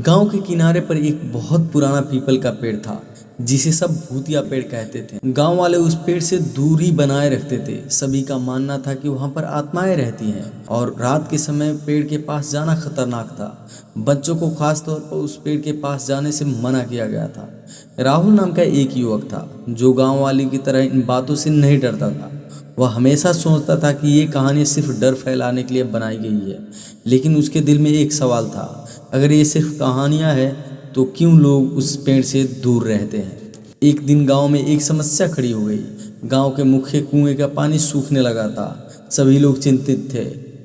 गांव के किनारे पर एक बहुत पुराना पीपल का पेड़ था जिसे सब भूतिया पेड़ कहते थे। गांव वाले उस पेड़ से दूरी बनाए रखते थे। सभी का मानना था कि वहां पर आत्माएं रहती हैं और रात के समय पेड़ के पास जाना खतरनाक था। बच्चों को खास तौर पर उस पेड़ के पास जाने से मना किया गया था। राहुल नाम का एक युवक था जो गांव वाले की तरह इन बातों से नहीं डरता था। वह हमेशा सोचता था कि ये कहानी सिर्फ डर फैलाने के लिए बनाई गई है, लेकिन उसके दिल में एक सवाल था, अगर ये सिर्फ कहानियां हैं तो क्यों लोग उस पेड़ से दूर रहते हैं। एक दिन गांव में एक समस्या खड़ी हो गई। गांव के मुख्य कुएं का पानी सूखने लगा था। सभी लोग चिंतित थे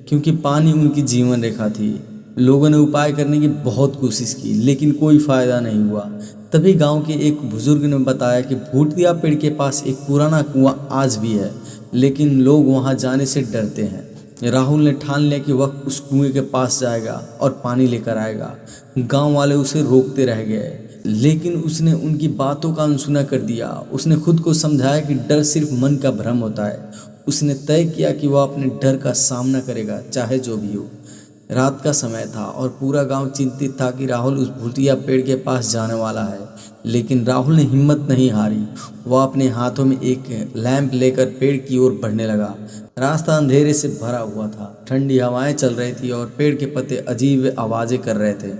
क्योंकि पानी उनकी जीवन रेखा थी। लोगों ने उपाय करने की बहुत कोशिश की लेकिन कोई फायदा नहीं हुआ। तभी गांव के एक बुजुर्ग ने बताया कि भूतिया पेड़ के पास एक पुराना कुआं आज भी है, लेकिन लोग वहां जाने से डरते हैं। राहुल ने ठान लिया कि वह उस कुएं के पास जाएगा और पानी लेकर आएगा। गांव वाले उसे रोकते रह गए लेकिन उसने उनकी बातों का अनसुना कर दिया। उसने खुद को समझाया कि डर सिर्फ मन का भ्रम होता है। उसने तय किया कि वह अपने डर का सामना करेगा, चाहे जो भी हो। रात का समय था और पूरा गांव चिंतित था कि राहुल उस भूतिया पेड़ के पास जाने वाला है, लेकिन राहुल ने हिम्मत नहीं हारी। वह अपने हाथों में एक लैंप लेकर पेड़ की ओर बढ़ने लगा। रास्ता अंधेरे से भरा हुआ था, ठंडी हवाएं चल रही थी और पेड़ के पत्ते अजीब आवाज़ें कर रहे थे,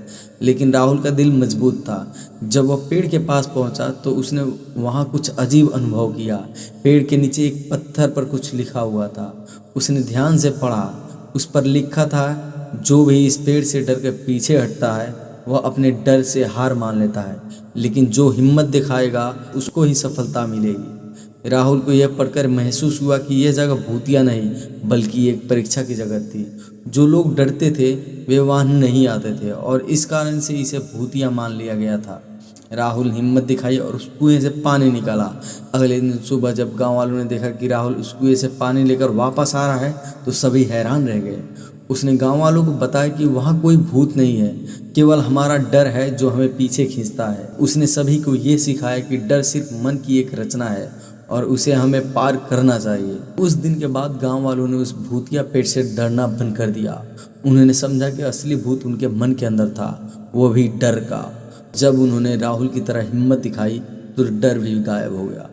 लेकिन राहुल का दिल मजबूत था। जब वह पेड़ के पास पहुंचा तो उसने वहां कुछ अजीब अनुभव किया। पेड़ के नीचे एक पत्थर पर कुछ लिखा हुआ था। उसने ध्यान से पढ़ा। उस पर लिखा था, जो भी इस पेड़ से डर कर पीछे हटता है वह अपने डर से हार मान लेता है, लेकिन जो हिम्मत दिखाएगा उसको ही सफलता मिलेगी। राहुल को यह पढ़कर महसूस हुआ कि यह जगह भूतिया नहीं बल्कि एक परीक्षा की जगह थी। जो लोग डरते थे वे वहां नहीं आते थे और इस कारण से इसे भूतिया मान लिया गया था। राहुल हिम्मत दिखाई और उस कुएं से पानी निकाला। अगले दिन सुबह जब गांव वालों ने देखा कि राहुल उस कुएं से पानी लेकर वापस आ रहा है तो सभी हैरान रह गए। उसने गांव वालों को बताया कि वहाँ कोई भूत नहीं है, केवल हमारा डर है जो हमें पीछे खींचता है। उसने सभी को ये सिखाया कि डर सिर्फ मन की एक रचना है और उसे हमें पार करना चाहिए। उस दिन के बाद गांव वालों ने उस भूतिया पेड़ से डरना बंद कर दिया। उन्होंने समझा कि असली भूत उनके मन के अंदर था, वो भी डर का। जब उन्होंने राहुल की तरह हिम्मत दिखाई तो डर भी गायब हो गया।